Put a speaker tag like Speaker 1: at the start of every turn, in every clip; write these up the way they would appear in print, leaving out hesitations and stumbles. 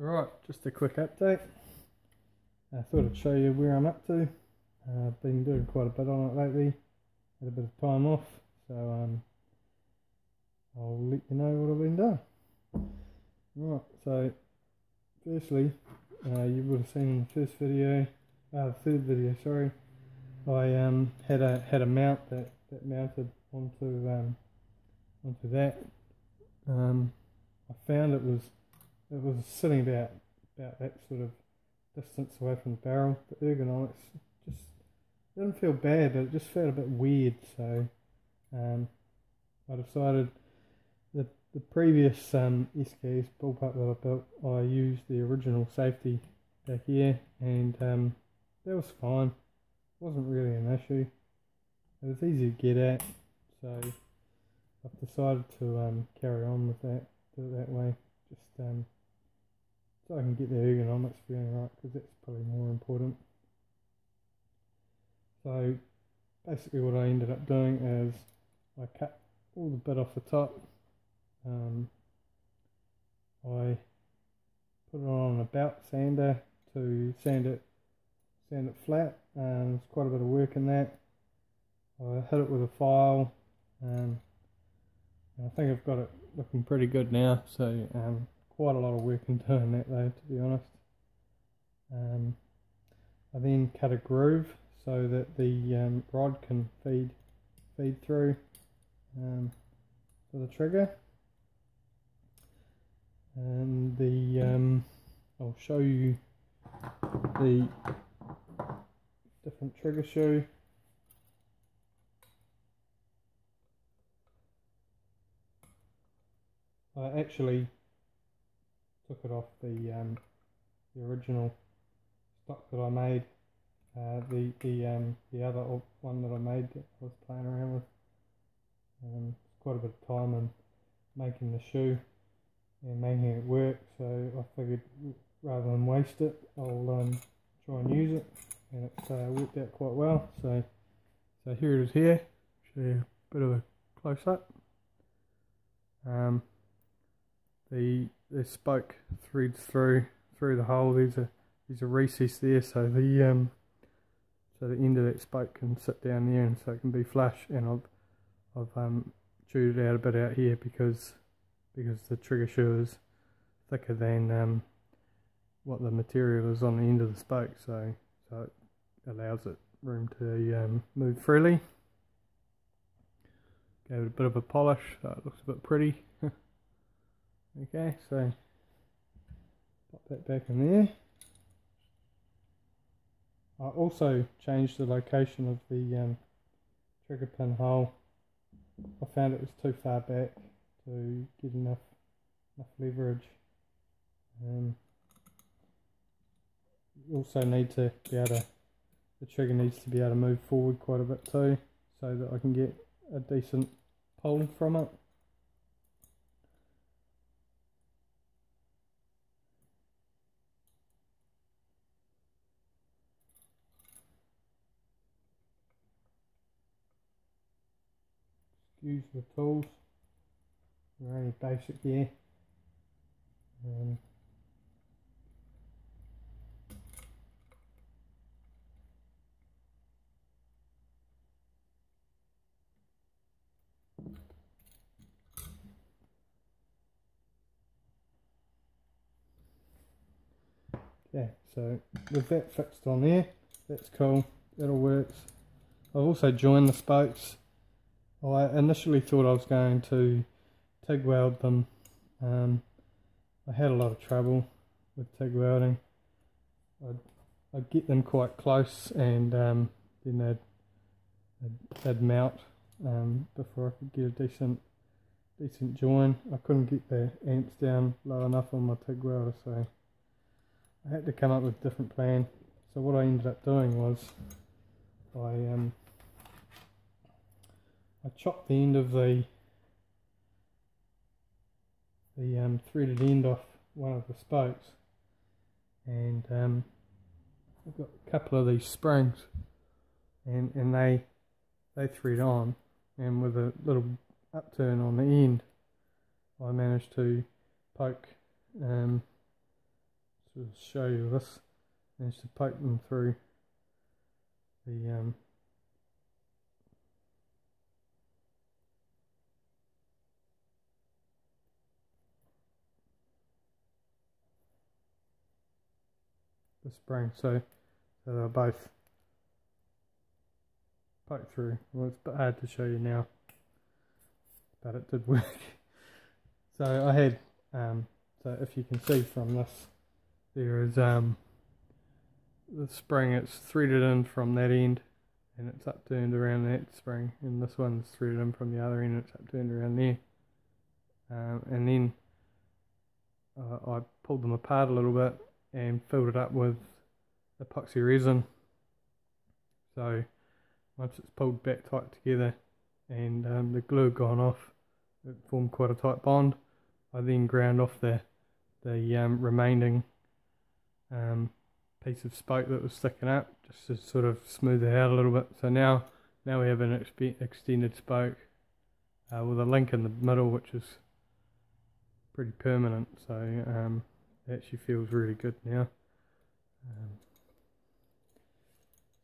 Speaker 1: Alright, just a quick update. I thought I'd show you where I'm up to. I've been doing quite a bit on it lately. Had a bit of time off, so I'll let you know what I've been doing. Right, so firstly, you would have seen in the first video, the third video, sorry. I had a mount that mounted onto that. I found it was sitting about that sort of distance away from the barrel. The ergonomics just didn't feel bad, but it just felt a bit weird. So I decided that the previous SKS Bullpup that I built, I used the original safety back here, and that was fine. It wasn't really an issue. It was easy to get at, so I've decided to carry on with that, do it that way, just so I can get the ergonomics feeling right, because that's probably more important. So basically what I ended up doing is I cut all the bit off the top. I put it on a belt sander to sand it flat. There's quite a bit of work in that. I hit it with a file, and I think I've got it looking pretty good now, so quite a lot of work in doing that though, to be honest. I then cut a groove so that the rod can feed through to the trigger, and I'll show you the different trigger shoe. I actually took it off the original stock that I made. The other one that I made that I was playing around with. Quite a bit of time in making the shoe and making it work, so I figured rather than waste it, I'll try and use it, and it's worked out quite well. So here it is here. Show you a bit of a close up. The spoke threads through the hole. There's a recess there, so the end of that spoke can sit down there, and so it can be flush. And I've chewed it out a bit out here because the trigger shoe is thicker than what the material is on the end of the spoke, so it allows it room to move freely. Gave it a bit of a polish, so it looks a bit pretty. Okay, so pop that back in there. I also changed the location of the trigger pin hole. I found it was too far back to get enough leverage. You also need to be able to, the trigger needs to be able to move forward quite a bit too, so that I can get a decent pull from it. Use the tools. They're only basic here. Okay, so with that fixed on there, that's cool. That'll work. I've also joined the spokes. I initially thought I was going to TIG weld them. I had a lot of trouble with TIG welding. I'd get them quite close, and then they'd melt before I could get a decent join. I couldn't get the amps down low enough on my TIG welder, so I had to come up with a different plan. So what I ended up doing was I chopped the end of the threaded end off one of the spokes, and I've got a couple of these springs, and they thread on, and with a little upturn on the end, I managed to poke to show you this. Managed to poke them through the spring, so they're both poked through. Well, it's a bit hard to show you now, but it did work. So I had, so if you can see from this, there is the spring, it's threaded in from that end, and it's upturned around that spring, and this one's threaded in from the other end, it's upturned around there. And then I pulled them apart a little bit and filled it up with epoxy resin. So once it's pulled back tight together and the glue had gone off, it formed quite a tight bond. I then ground off the remaining piece of spoke that was sticking up, just to sort of smooth it out a little bit. So now we have an extended spoke with a link in the middle, which is pretty permanent. So it actually feels really good now.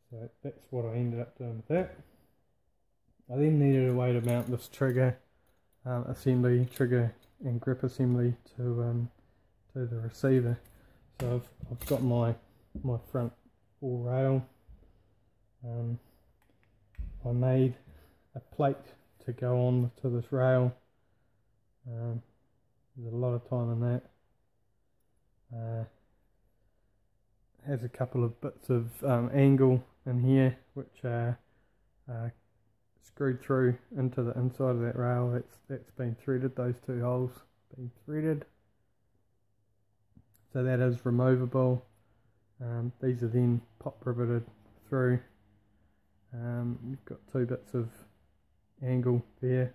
Speaker 1: So that's what I ended up doing with that. I then needed a way to mount this trigger assembly, trigger and grip assembly to the receiver. So I've got my front all rail. I made a plate to go on to this rail. There's a lot of time in that. Has a couple of bits of angle in here which are screwed through into the inside of that rail. That's been threaded, those two holes been threaded, so that is removable. These are then pop riveted through. You've got two bits of angle there,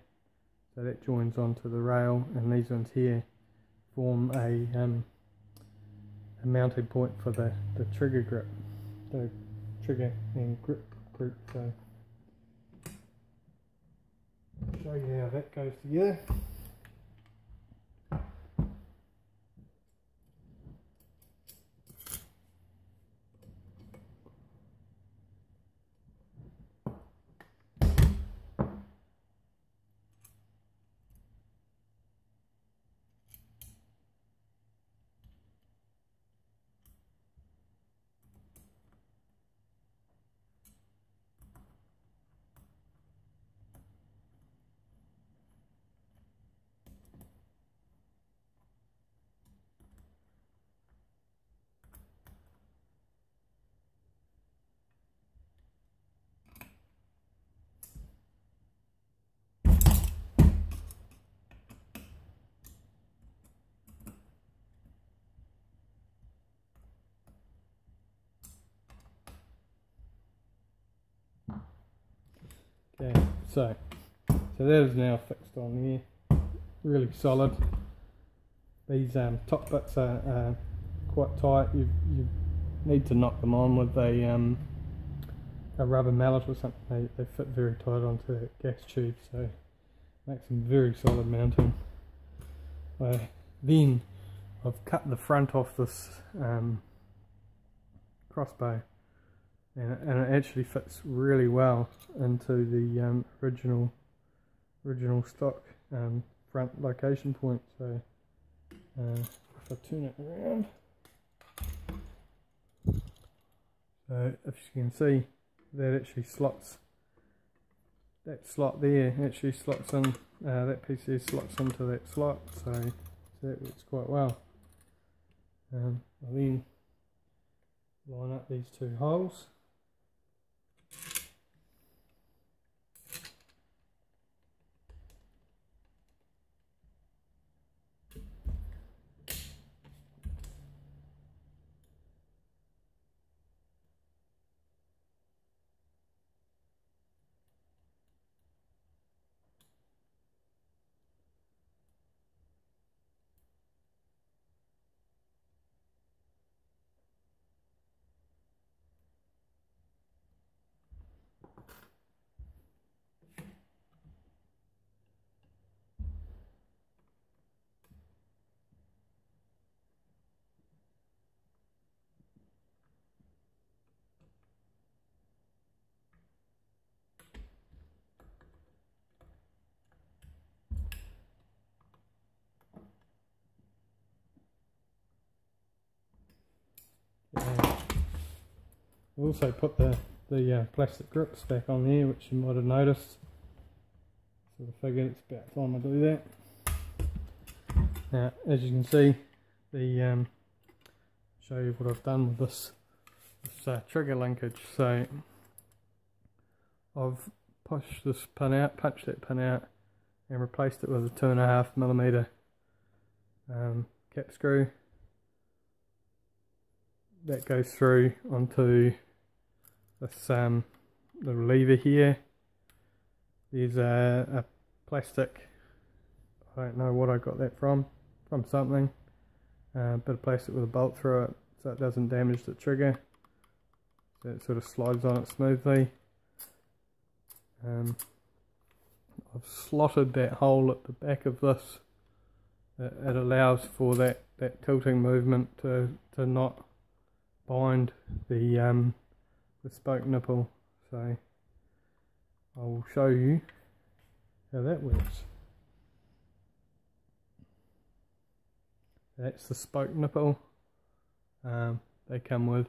Speaker 1: so that joins onto the rail, and these ones here form a mounting point for the trigger grip, the trigger and grip group. So I'll show you how that goes together. Okay, so that is now fixed on here, really solid. These top bits are quite tight. You need to knock them on with a rubber mallet or something. They fit very tight onto that gas tube, so makes them very solid mounting. Then I've cut the front off this crossbow, and it actually fits really well into the original stock front location point. So if I turn it around, so if you can see, that actually slots, that slot there actually slots in, that piece there slots into that slot, so that works quite well. I'll then line up these two holes. I also put the plastic grips back on there, which you might have noticed. Sort of figured it's about time I do that. Now, as you can see, show you what I've done with this trigger linkage. So I've pushed this pin out, punched that pin out, and replaced it with a 2.5mm cap screw. That goes through onto this little lever here. There's a plastic, I don't know what I got that from something, bit of plastic with a bolt through it so it doesn't damage the trigger, so it sort of slides on it smoothly. I've slotted that hole at the back of this. It allows for that tilting movement to not bind the spoke nipple. So I'll show you how that works. That's the spoke nipple. They come with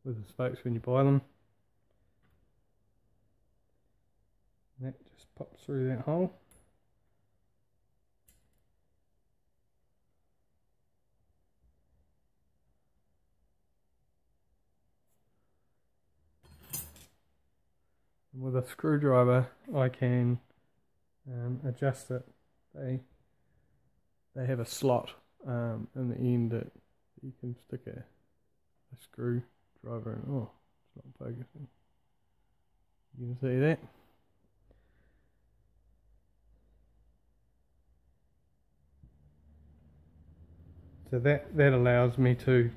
Speaker 1: the spokes when you buy them. That just pops through that hole. And with a screwdriver I can adjust it. They have a slot in the end that you can stick a screwdriver in. Oh, it's not focusing. You can see that. So that allows me to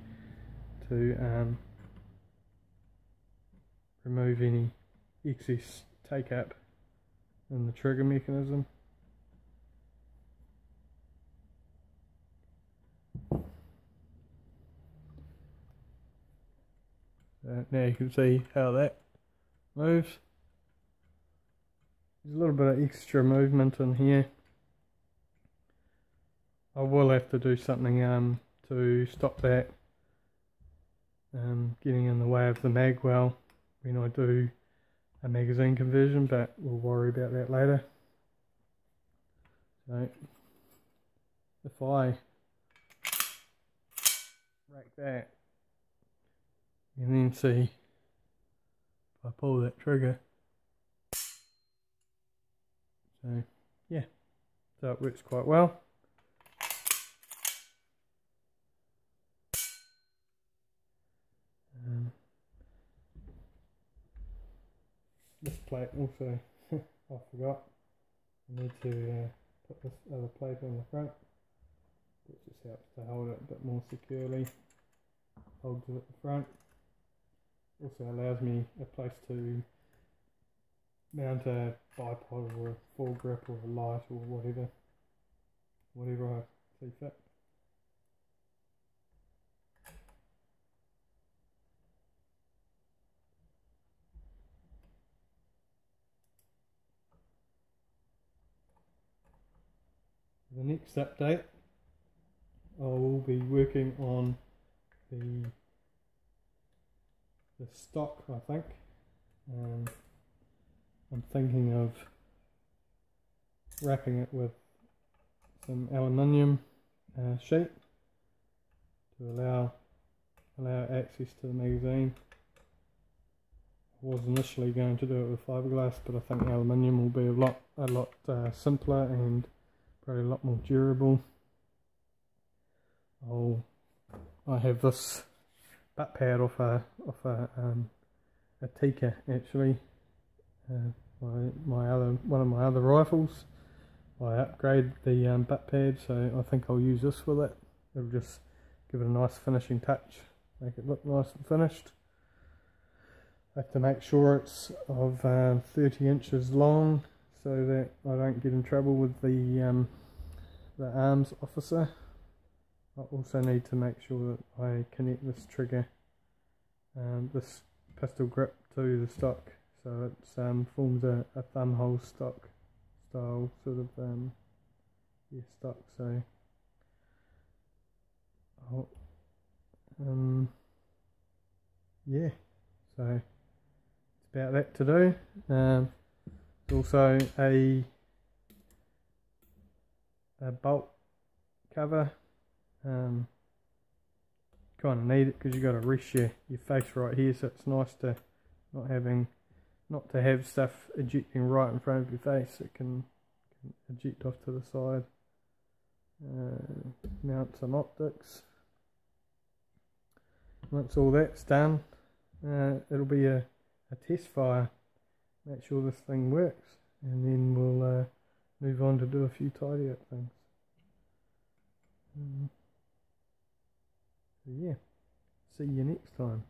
Speaker 1: remove any excess take up in the trigger mechanism. Now you can see how that moves. There's a little bit of extra movement in here. I will have to do something to stop that getting in the way of the mag well when I do a magazine conversion, but we'll worry about that later. So if I rack that, you can then see if I pull that trigger. So yeah, so it works quite well. This plate also, I forgot, I need to put this other plate on the front, which just helps to hold it a bit more securely, holds it at the front. Also allows me a place to mount a bipod or a foregrip or a light or whatever I see fit. The next update, I will be working on the stock, I think. I'm thinking of wrapping it with some aluminium sheet to allow access to the magazine. I was initially going to do it with fiberglass, but I think aluminium will be a lot simpler and probably a lot more durable. I have this butt pad off a Tikka actually. One of my other rifles. I upgraded the butt pad, so I think I'll use this with it. It'll just give it a nice finishing touch, make it look nice and finished. I have to make sure it's of 30 inches long, so that I don't get in trouble with the arms officer. I also need to make sure that I connect this trigger, this pistol grip to the stock, so it forms a thumb hole stock style sort of stock. So yeah, So it's about that to do. There's also a bolt cover. Kind of need it because you've got to rest your face right here, so it's nice to not to have stuff ejecting right in front of your face. It can eject off to the side. Mount some optics. Once all that's done, it'll be a test fire. Make sure this thing works, and then we'll move on to do a few tidy up things. So yeah, see you next time.